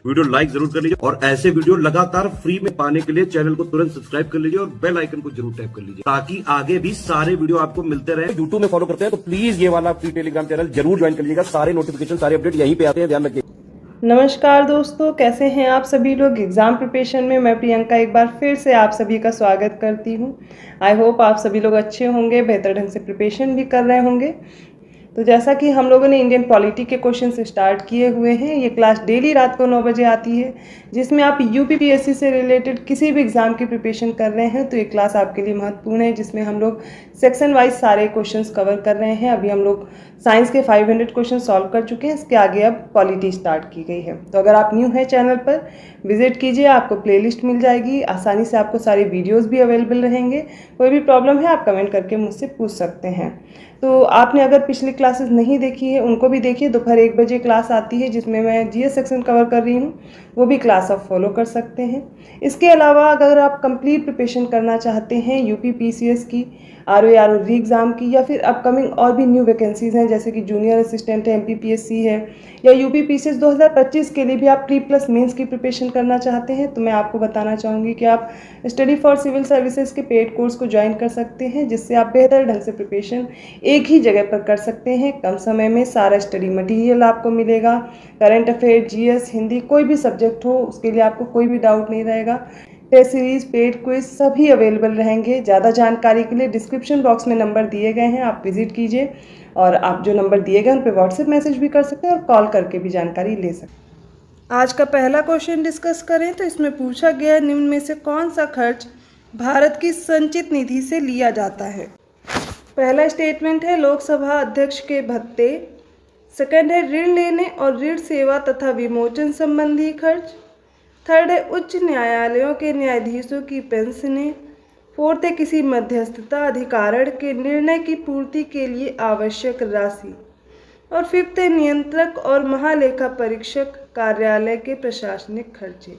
Video like जरूर कर लीजिए और ऐसे वीडियो लगातार फ्री में पाने के लिए चैनल को तुरंत सब्सक्राइब कर लीजिए और बेल आइकन को जरूर टैप कर लीजिए ताकि आगे भी सारे वीडियो आपको मिलते रहे। यूट्यूब में फॉलो करते हैं तो प्लीज ये वाला फ्री टेलीग्राम चैनल जरूर ज्वाइन कर लीजिएगा। सारे नोटिफिकेशन सारे अपडेट यहीं पे आते हैं, ध्यान रखिए। नमस्कार दोस्तों, कैसे हैं आप सभी लोग। एग्ज़ाम प्रिपरेशन में मैं प्रियंका एक बार फिर से आप सभी का स्वागत करती हूं। आई होप आप सभी लोग अच्छे होंगे, बेहतर ढंग से प्रिपरेशन भी कर रहे होंगे। तो जैसा कि हम लोगों ने इंडियन पॉलिटी के क्वेश्चन स्टार्ट किए हुए हैं, ये क्लास डेली रात को 9 बजे आती है, जिसमें आप यूपीपीएससी से रिलेटेड किसी भी एग्ज़ाम की प्रिपरेशन कर रहे हैं तो ये क्लास आपके लिए महत्वपूर्ण है, जिसमें हम लोग सेक्शन वाइज सारे क्वेश्चंस कवर कर रहे हैं। अभी हम लोग साइंस के 500 क्वेश्चन सॉल्व कर चुके हैं, इसके आगे अब पॉलिटी स्टार्ट की गई है। तो अगर आप न्यू हैं चैनल पर, विजिट कीजिए, आपको प्लेलिस्ट मिल जाएगी, आसानी से आपको सारे वीडियोज़ भी अवेलेबल रहेंगे। कोई भी प्रॉब्लम है आप कमेंट करके मुझसे पूछ सकते हैं। तो आपने अगर पिछली क्लासेस नहीं देखी है उनको भी देखिए। दोपहर 1 बजे क्लास आती है जिसमें मैं जीएस सेक्शन कवर कर रही हूँ, वो भी क्लास आप फॉलो कर सकते हैं। इसके अलावा अगर आप कंप्लीट प्रिपरेशन करना चाहते हैं यूपीपीसीएस की, आरओ री एग्ज़ाम की, या फिर अपकमिंग और भी न्यू वैकेंसीज़ हैं जैसे कि जूनियर असिस्टेंट है, एमपीपीएससी है, या यूपीपीसीएस 2025 के लिए भी आप प्री प्लस मेंस की प्रिपरेशन करना चाहते हैं, तो मैं आपको बताना चाहूँगी कि आप स्टडी फॉर सिविल सर्विसेज के पेड कोर्स को ज्वाइन कर सकते हैं, जिससे आप बेहतर ढंग से प्रिपरेशन एक ही जगह पर कर सकते हैं। कम समय में सारा स्टडी मटेरियल आपको मिलेगा। करंट अफेयर, जीएस, हिंदी, कोई भी सब्जेक्ट हो उसके लिए आपको कोई भी डाउट नहीं रहेगा। टेस्ट सीरीज, पेड क्विज सभी अवेलेबल रहेंगे। ज़्यादा जानकारी के लिए डिस्क्रिप्शन बॉक्स में नंबर दिए गए हैं, आप विजिट कीजिए और आप जो नंबर दिए गए उन पर व्हाट्सएप मैसेज भी कर सकते हैं और कॉल करके भी जानकारी ले सकते हैं। आज का पहला क्वेश्चन डिस्कस करें तो इसमें पूछा गया निम्न में से कौन सा खर्च भारत की संचित निधि से लिया जाता है। पहला स्टेटमेंट है लोकसभा अध्यक्ष के भत्ते। सेकंड है ऋण लेने और ऋण सेवा तथा विमोचन संबंधी खर्च। थर्ड है उच्च न्यायालयों के न्यायाधीशों की पेंशनें। फोर्थ है किसी मध्यस्थता अधिकारण के निर्णय की पूर्ति के लिए आवश्यक राशि। और फिफ्थ है नियंत्रक और महालेखा परीक्षक कार्यालय के प्रशासनिक खर्चे।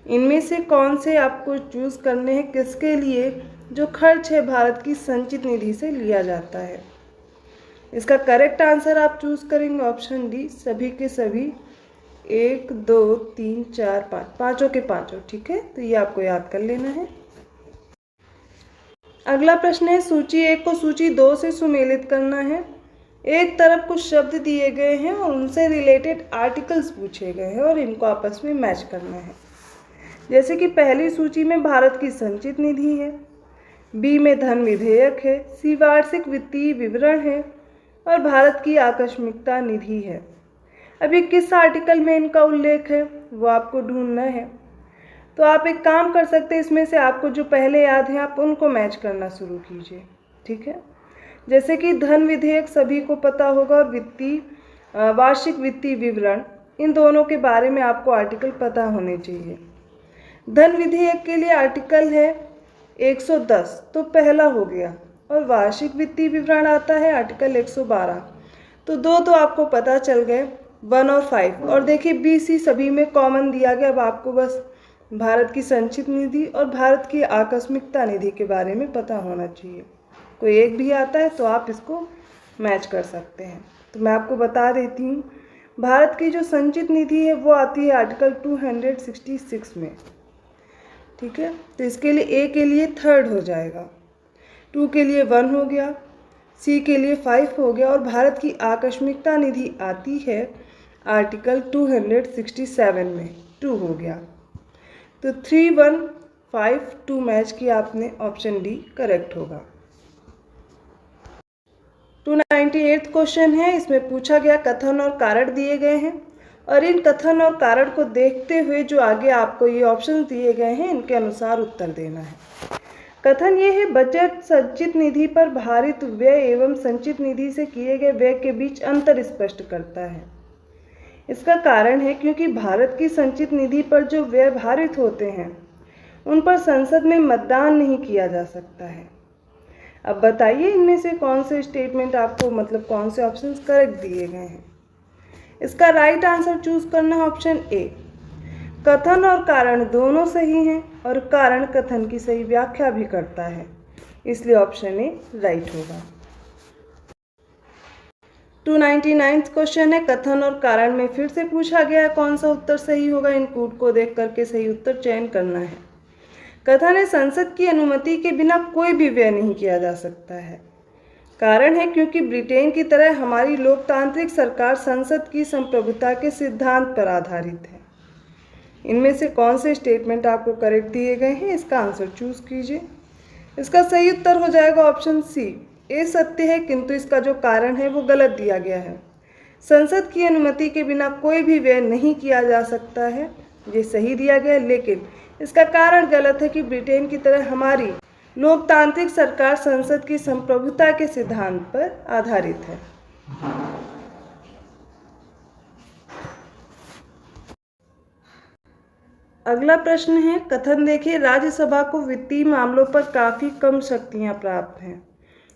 इनमें से कौन से आपको चूज करने हैं, किसके लिए जो खर्च है भारत की संचित निधि से लिया जाता है। इसका करेक्ट आंसर आप चूज करेंगे ऑप्शन डी, सभी के सभी 1 2 3 4 5, पाँचों के पाँचों। ठीक है, तो ये आपको याद कर लेना है। अगला प्रश्न है सूची 1 को सूची 2 से सुमेलित करना है। एक तरफ कुछ शब्द दिए गए हैं और उनसे रिलेटेड आर्टिकल्स पूछे गए हैं और इनको आपस में मैच करना है। जैसे कि पहली सूची में भारत की संचित निधि है, बी में धन विधेयक है, सी वार्षिक वित्तीय विवरण है और भारत की आकस्मिकता निधि है। अभी किस आर्टिकल में इनका उल्लेख है वो आपको ढूंढना है। तो आप एक काम कर सकते हैं, इसमें से आपको जो पहले याद है आप उनको मैच करना शुरू कीजिए। ठीक है, जैसे कि धन विधेयक सभी को पता होगा और वार्षिक वित्तीय विवरण, इन दोनों के बारे में आपको आर्टिकल पता होने चाहिए। धन विधेयक के लिए आर्टिकल है 110, तो पहला हो गया, और वार्षिक वित्तीय विवरण आता है आर्टिकल 112, तो दो तो आपको पता चल गए, 1 और 5। और देखिए बी सी सभी में कॉमन दिया गया। अब आपको बस भारत की संचित निधि और भारत की आकस्मिकता निधि के बारे में पता होना चाहिए। कोई एक भी आता है तो आप इसको मैच कर सकते हैं। तो मैं आपको बता देती हूँ, भारत की जो संचित निधि है वो आती है आर्टिकल 266 में। ठीक है, तो इसके लिए ए के लिए 3rd हो जाएगा, 2 के लिए 1 हो गया, सी के लिए 5 हो गया, और भारत की आकस्मिकता निधि आती है आर्टिकल 267 में, 2 हो गया। तो 3 1 5 2 मैच किया आपने, ऑप्शन डी करेक्ट होगा। 298 क्वेश्चन है, इसमें पूछा गया कथन और कारण दिए गए हैं और इन कथन और कारण को देखते हुए जो आगे आपको ये ऑप्शन दिए गए हैं इनके अनुसार उत्तर देना है। कथन ये है बजट संचित निधि पर भारित व्यय एवं संचित निधि से किए गए व्यय के बीच अंतर स्पष्ट करता है। इसका कारण है क्योंकि भारत की संचित निधि पर जो व्यय भारित होते हैं उन पर संसद में मतदान नहीं किया जा सकता है। अब बताइए इनमें से कौन से स्टेटमेंट आपको, मतलब कौन से ऑप्शंस करेक्ट दिए गए हैं। इसका राइट आंसर चूज करना है ऑप्शन ए। कथन और कारण दोनों सही हैं और कारण कथन की सही व्याख्या भी करता है, इसलिए ऑप्शन ए राइट होगा। 299 क्वेश्चन है, कथन और कारण में फिर से पूछा गया है कौन सा उत्तर सही होगा। इन कूट को देख करके सही उत्तर चयन करना है। कथन है, संसद की अनुमति के बिना कोई भी व्यय नहीं किया जा सकता है। कारण है, क्योंकि ब्रिटेन की तरह हमारी लोकतांत्रिक सरकार संसद की संप्रभुता के सिद्धांत पर आधारित है। इनमें से कौन से स्टेटमेंट आपको करेक्ट दिए गए हैं, इसका आंसर चूज कीजिए। इसका सही उत्तर हो जाएगा ऑप्शन सी, ये सत्य है किंतु इसका जो कारण है वो गलत दिया गया है। संसद की अनुमति के बिना कोई भी व्यय नहीं किया जा सकता है, ये सही दिया गया है, लेकिन इसका कारण गलत है कि ब्रिटेन की तरह हमारी लोकतांत्रिक सरकार संसद की संप्रभुता के सिद्धांत पर आधारित है। अगला प्रश्न है, कथन देखिए, राज्यसभा को वित्तीय मामलों पर काफ़ी कम शक्तियां प्राप्त हैं।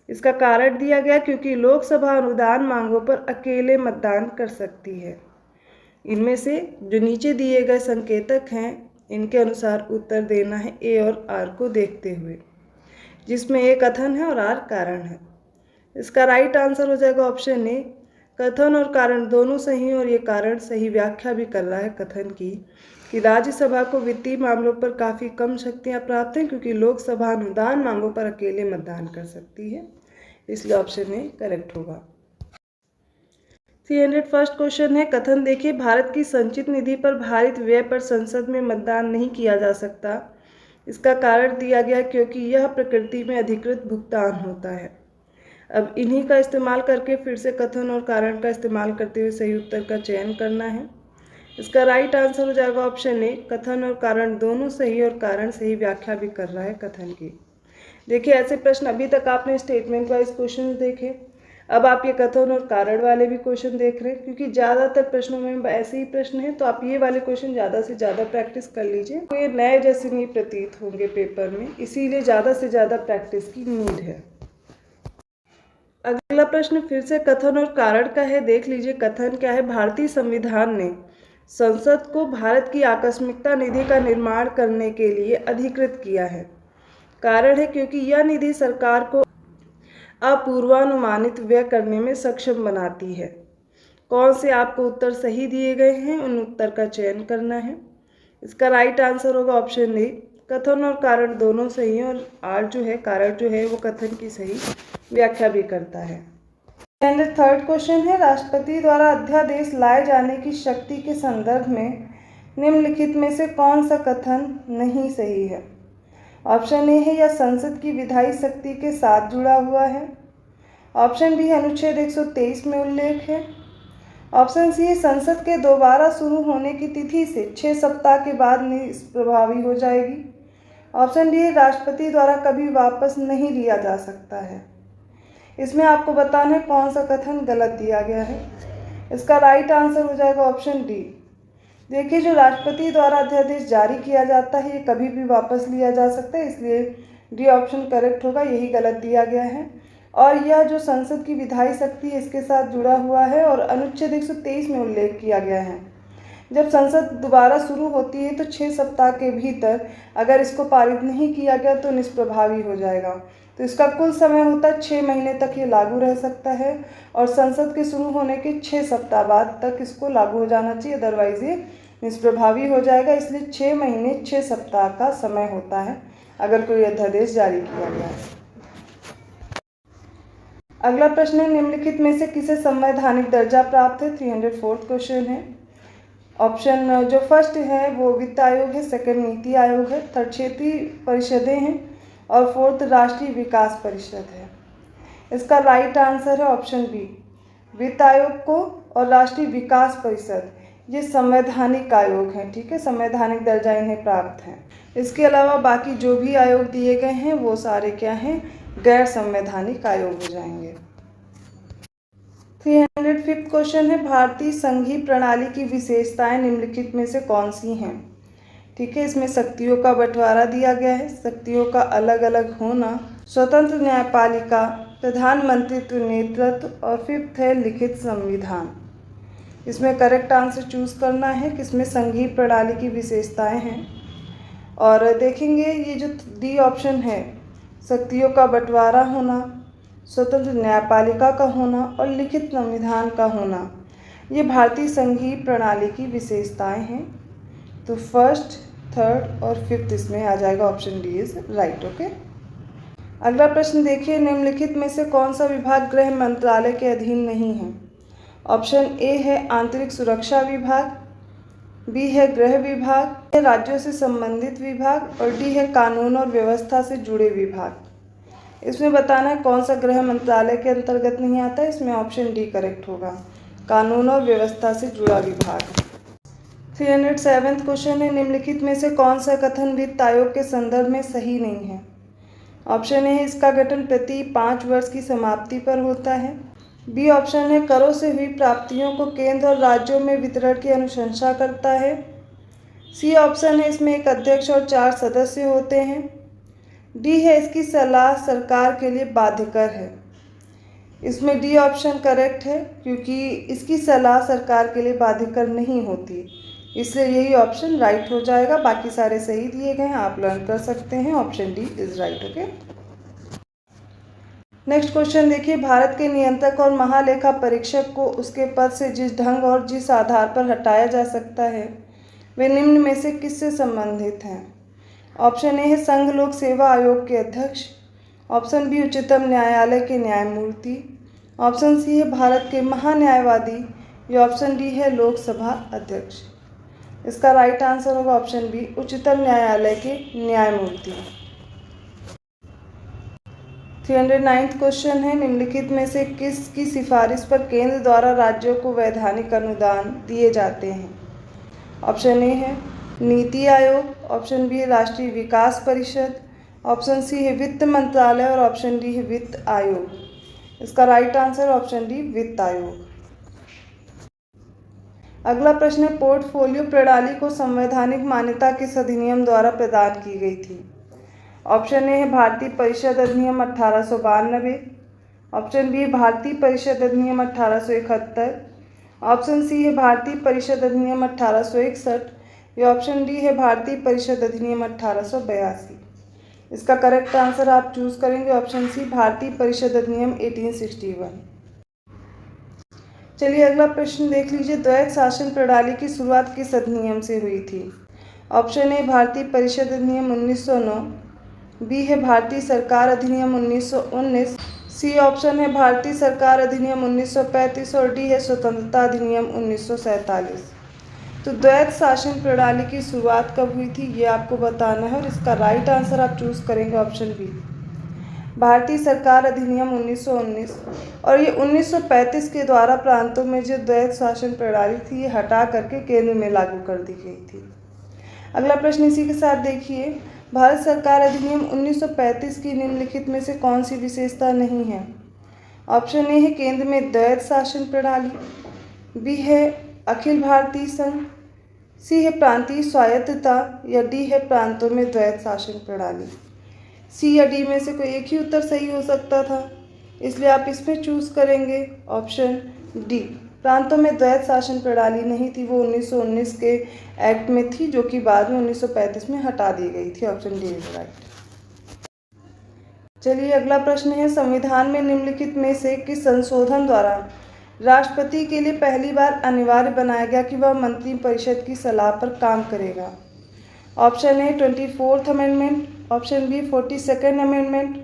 इसका कारण दिया गया क्योंकि लोकसभा अनुदान मांगों पर अकेले मतदान कर सकती है। इनमें से जो नीचे दिए गए संकेतक हैं इनके अनुसार उत्तर देना है ए और आर को देखते हुए, जिसमें ए कथन है और आर कारण है। इसका राइट आंसर हो जाएगा ऑप्शन ए, कथन और कारण दोनों सही और ये कारण सही व्याख्या भी कर रहा है कथन की कि राज्यसभा को वित्तीय मामलों पर काफ़ी कम शक्तियां प्राप्त हैं क्योंकि लोकसभा अनुदान मांगों पर अकेले मतदान कर सकती है, इसलिए ऑप्शन ए करेक्ट होगा। 301 क्वेश्चन है, कथन देखिए, भारत की संचित निधि पर भारित व्यय पर संसद में मतदान नहीं किया जा सकता। इसका कारण दिया गया क्योंकि यह प्रकृति में अधिकृत भुगतान होता है। अब इन्हीं का इस्तेमाल करके फिर से कथन और कारण का इस्तेमाल करते हुए सही उत्तर का चयन करना है। इसका राइट आंसर हो जाएगा ऑप्शन ए, कथन और कारण दोनों सही और कारण सही व्याख्या भी कर रहा है कथन की। देखिए, ऐसे प्रश्न अभी तक आपने स्टेटमेंट वाइज क्वेश्चन देखे, अब आप ये कथन और कारण वाले भी क्वेश्चन देख रहे हैं क्योंकि ज़्यादातर प्रश्नों में ऐसे ही प्रश्न हैं, तो आप ये वाले क्वेश्चन ज़्यादा से ज़्यादा प्रैक्टिस कर लीजिए। तो ये नए जैसे नहीं प्रतीत होंगे पेपर में, इसीलिए ज़्यादा से ज़्यादा प्रैक्टिस की नीड है। अगला प्रश्न फिर से कथन और कारण का है, देख लीजिए कथन क्या है। भारतीय संविधान ने संसद को भारत की आकस्मिकता निधि का निर्माण करने के लिए अधिकृत किया है। कारण है क्योंकि यह निधि सरकार को अपूर्वानुमानित व्यय करने में सक्षम बनाती है। कौन से आपको उत्तर सही दिए गए हैं, उन उत्तर का चयन करना है। इसका राइट आंसर होगा ऑप्शन ए, कथन और कारण दोनों सही हैं और आर जो है कारण जो है वो कथन की सही व्याख्या भी करता है। 303 क्वेश्चन है, राष्ट्रपति द्वारा अध्यादेश लाए जाने की शक्ति के संदर्भ में निम्नलिखित में से कौन सा कथन नहीं सही है। ऑप्शन ए है, यह संसद की विधायी शक्ति के साथ जुड़ा हुआ है। ऑप्शन बी, अनुच्छेद 123 में उल्लेख है। ऑप्शन सी, संसद के दोबारा शुरू होने की तिथि से 6 सप्ताह के बाद निष्प्रभावी हो जाएगी। ऑप्शन डी, राष्ट्रपति द्वारा कभी वापस नहीं लिया जा सकता है। इसमें आपको बताना है कौन सा कथन गलत दिया गया है। इसका राइट आंसर हो जाएगा ऑप्शन डी। देखिए, जो राष्ट्रपति द्वारा अध्यादेश जारी किया जाता है ये कभी भी वापस लिया जा सकता है, इसलिए डी ऑप्शन करेक्ट होगा, यही गलत दिया गया है। और यह जो संसद की विधायी शक्ति है इसके साथ जुड़ा हुआ है और अनुच्छेद 123 में उल्लेख किया गया है। जब संसद दोबारा शुरू होती है तो 6 सप्ताह के भीतर अगर इसको पारित नहीं किया गया तो निष्प्रभावी हो जाएगा। तो इसका कुल समय होता है 6 महीने तक ये लागू रह सकता है और संसद के शुरू होने के 6 सप्ताह बाद तक इसको लागू हो जाना चाहिए, अदरवाइज ये निष्प्रभावी हो जाएगा। इसलिए 6 महीने 6 सप्ताह का समय होता है अगर कोई अध्यादेश जारी किया गया है। अगला प्रश्न है, निम्नलिखित में से किसे संवैधानिक दर्जा प्राप्त है। 304 क्वेश्चन है। ऑप्शन जो फर्स्ट है वो वित्त आयोग है, सेकंड नीति आयोग है, थर्ड क्षेत्रीय परिषदें हैं और फोर्थ राष्ट्रीय विकास परिषद है। इसका राइट आंसर है ऑप्शन बी, वित्त आयोग को और राष्ट्रीय विकास परिषद ये संवैधानिक आयोग हैं। ठीक है, संवैधानिक दर्जा इन्हें प्राप्त है। इसके अलावा बाकी जो भी आयोग दिए गए हैं वो सारे क्या हैं, गैर संवैधानिक आयोग हो जाएंगे। 305 क्वेश्चन है, भारतीय संघीय प्रणाली की विशेषताएं निम्नलिखित में से कौन सी हैं। ठीक है, इसमें शक्तियों का बंटवारा दिया गया है, शक्तियों का अलग अलग होना, स्वतंत्र न्यायपालिका, प्रधानमंत्रित्व नेतृत्व और फिफ्थ है लिखित संविधान। इसमें करेक्ट आंसर चूज करना है किसमें संघीय प्रणाली की विशेषताएं हैं। और देखेंगे ये जो डी ऑप्शन है, शक्तियों का बंटवारा होना, स्वतंत्र न्यायपालिका का होना और लिखित संविधान का होना, ये भारतीय संघीय प्रणाली की विशेषताएं हैं। तो फर्स्ट, थर्ड और फिफ्थ इसमें आ जाएगा, option D is right. Okay, अगला प्रश्न देखिए, निम्नलिखित में से कौन सा विभाग गृह मंत्रालय के अधीन नहीं है? ऑप्शन ए है आंतरिक सुरक्षा विभाग, बी है गृह विभाग, राज्यों से संबंधित विभाग और डी है कानून और व्यवस्था से जुड़े विभाग। इसमें बताना है कौन सा गृह मंत्रालय के अंतर्गत नहीं आता है। इसमें ऑप्शन डी करेक्ट होगा, कानून और व्यवस्था से जुड़ा विभाग। 307वां क्वेश्चन है, निम्नलिखित में से कौन सा कथन वित्त आयोग के संदर्भ में सही नहीं है? ऑप्शन ए है इसका गठन प्रति 5 वर्ष की समाप्ति पर होता है, बी ऑप्शन है करों से हुई प्राप्तियों को केंद्र और राज्यों में वितरण की अनुशंसा करता है, सी ऑप्शन है इसमें एक अध्यक्ष और 4 सदस्य होते हैं, डी है इसकी सलाह सरकार के लिए बाध्यकर है। इसमें डी ऑप्शन करेक्ट है क्योंकि इसकी सलाह सरकार के लिए बाध्यकर नहीं होती, इसलिए यही ऑप्शन राइट हो जाएगा। बाकी सारे सही दिए गए हैं, आप लर्न कर सकते हैं। Option D is right. Okay, next question देखिए, भारत के नियंत्रक और महालेखा परीक्षक को उसके पद से जिस ढंग और जिस आधार पर हटाया जा सकता है वे निम्न में से किससे संबंधित हैं? ऑप्शन ए है संघ लोक सेवा आयोग के अध्यक्ष, ऑप्शन बी उच्चतम न्यायालय के न्यायमूर्ति, ऑप्शन सी है भारत के महान्यायवादी या ऑप्शन डी है लोकसभा अध्यक्ष। इसका राइट आंसर होगा ऑप्शन बी उच्चतम न्यायालय के न्यायमूर्ति। 309वां क्वेश्चन है, निम्नलिखित में से किसकी सिफारिश पर केंद्र द्वारा राज्यों को वैधानिक अनुदान दिए जाते हैं? ऑप्शन ए है नीति आयोग, ऑप्शन बी है राष्ट्रीय विकास परिषद, ऑप्शन सी है वित्त मंत्रालय और ऑप्शन डी है वित्त आयोग। इसका राइट आंसर ऑप्शन डी वित्त आयोग। अगला प्रश्न है, पोर्टफोलियो प्रणाली को संवैधानिक मान्यता किस अधिनियम द्वारा प्रदान की गई थी? ऑप्शन ए है भारतीय परिषद अधिनियम 1892, ऑप्शन बी है भारतीय परिषद अधिनियम 1871, ऑप्शन सी है भारतीय परिषद अधिनियम 1861 या ऑप्शन डी है भारतीय परिषद अधिनियम 1882। इसका करेक्ट आंसर आप चूज करेंगे ऑप्शन सी भारतीय परिषद अधिनियम 1861। चलिए अगला प्रश्न देख लीजिए, द्वैत शासन प्रणाली की शुरुआत किस अधिनियम से हुई थी? ऑप्शन ए भारतीय परिषद अधिनियम 1909, बी है भारतीय सरकार अधिनियम 1919, सी ऑप्शन है भारतीय सरकार अधिनियम 1935 और डी है स्वतंत्रता अधिनियम 1947। तो द्वैत शासन प्रणाली की शुरुआत कब हुई थी ये आपको बताना है और इसका राइट आंसर आप चूज करेंगे ऑप्शन बी भारतीय सरकार अधिनियम 1919। और ये 1935 के द्वारा प्रांतों में जो द्वैत शासन प्रणाली थी ये हटा करके केंद्र में लागू कर दी गई थी। अगला प्रश्न इसी के साथ देखिए, भारत सरकार अधिनियम 1935 की निम्नलिखित में से कौन सी विशेषता नहीं है? ऑप्शन ए है केंद्र में द्वैत शासन प्रणाली, बी है अखिल भारतीय संघ, सी है प्रांतीय स्वायत्तता या डी है प्रांतों में द्वैत शासन प्रणाली। सी या डी में से कोई एक ही उत्तर सही हो सकता था, इसलिए आप इसमें चूज करेंगे ऑप्शन डी प्रांतों में द्वैत शासन प्रणाली नहीं थी, वो 1919 के एक्ट में थी जो कि बाद में 1935 में हटा दी गई थी। Option D is right. चलिए अगला प्रश्न है, संविधान में निम्नलिखित में से किस संशोधन द्वारा राष्ट्रपति के लिए पहली बार अनिवार्य बनाया गया कि वह मंत्रिपरिषद की सलाह पर काम करेगा? Option A 24th amendment, option B 42nd amendment,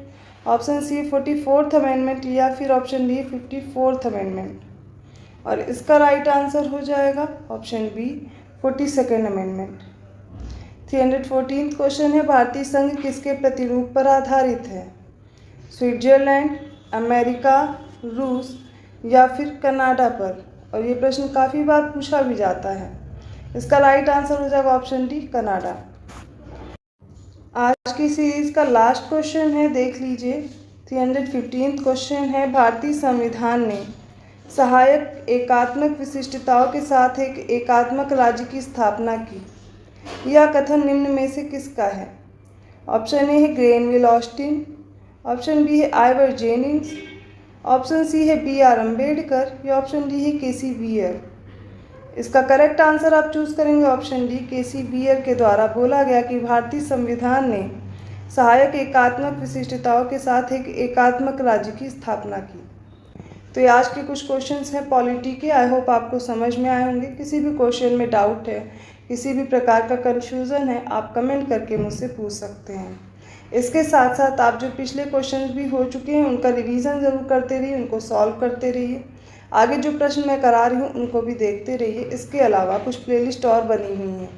option C 44th amendment या फिर ऑप्शन डी 54th अमेंडमेंट। और इसका राइट आंसर हो जाएगा option B 42nd amendment. 314th question है, भारतीय संघ किसके प्रतिरूप पर आधारित है? स्विट्जरलैंड, अमेरिका, रूस या फिर कनाडा पर? और ये प्रश्न काफ़ी बार पूछा भी जाता है। इसका राइट आंसर हो जाएगा ऑप्शन डी कनाडा। आज की सीरीज का लास्ट क्वेश्चन है, देख लीजिए। 315th क्वेश्चन है, भारतीय संविधान ने सहायक एकात्मक विशिष्टताओं के साथ एक एकात्मक राज्य की स्थापना की। यह कथन निम्न में से किसका है? ऑप्शन ए है ग्रेनविल ऑस्टिन, ऑप्शन बी है आइवर जेनिंग्स, ऑप्शन सी है बी.आर. अम्बेडकर या ऑप्शन डी है के.सी. बियर। इसका करेक्ट आंसर आप चूज करेंगे ऑप्शन डी के.सी. बियर के द्वारा बोला गया कि भारतीय संविधान ने सहायक एकात्मक विशिष्टताओं के साथ एक एकात्मक राज्य की स्थापना की। तो ये आज के कुछ क्वेश्चंस हैं पॉलिटी के। आई होप आपको समझ में आए होंगे। किसी भी क्वेश्चन में डाउट है, किसी भी प्रकार का कन्फ्यूज़न है, आप कमेंट करके मुझसे पूछ सकते हैं। इसके साथ साथ आप जो पिछले क्वेश्चंस भी हो चुके हैं उनका रिवीजन ज़रूर करते रहिए, उनको सॉल्व करते रहिए। आगे जो प्रश्न मैं करा रही हूँ उनको भी देखते रहिए। इसके अलावा कुछ प्लेलिस्ट और बनी हुई हैं,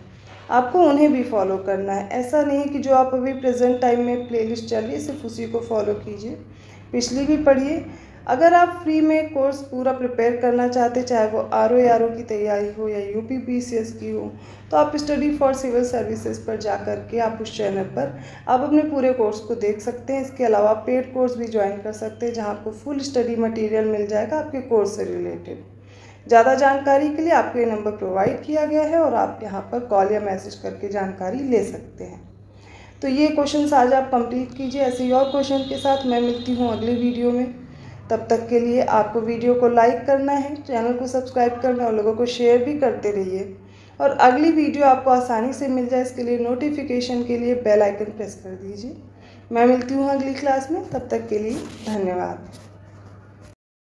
आपको उन्हें भी फॉलो करना है। ऐसा नहीं है कि जो आप अभी प्रेजेंट टाइम में प्लेलिस्ट चल रही है सिर्फ उसी को फॉलो कीजिए, पिछली भी पढ़िए। अगर आप फ्री में कोर्स पूरा प्रिपेयर करना चाहते, चाहे वो RO की तैयारी हो या UP PCS की हो, तो आप स्टडी फॉर सिविल सर्विसेज पर जा कर के आप उस चैनल पर आप अपने पूरे कोर्स को देख सकते हैं। इसके अलावा पेड कोर्स भी ज्वाइन कर सकते हैं जहां आपको फुल स्टडी मटेरियल मिल जाएगा आपके कोर्स से रिलेटेड। ज़्यादा जानकारी के लिए आपको ये नंबर प्रोवाइड किया गया है और आप यहाँ पर कॉल या मैसेज करके जानकारी ले सकते हैं। तो ये क्वेश्चन आज आप कंप्लीट कीजिए। ऐसे ही और क्वेश्चन के साथ मैं मिलती हूँ अगले वीडियो में। तब तक के लिए आपको वीडियो को लाइक करना है, चैनल को सब्सक्राइब करना है और लोगों को शेयर भी करते रहिए। और अगली वीडियो आपको आसानी से मिल जाए इसके लिए नोटिफिकेशन के लिए बेल आइकन प्रेस कर दीजिए। मैं मिलती हूँ अगली क्लास में, तब तक के लिए धन्यवाद।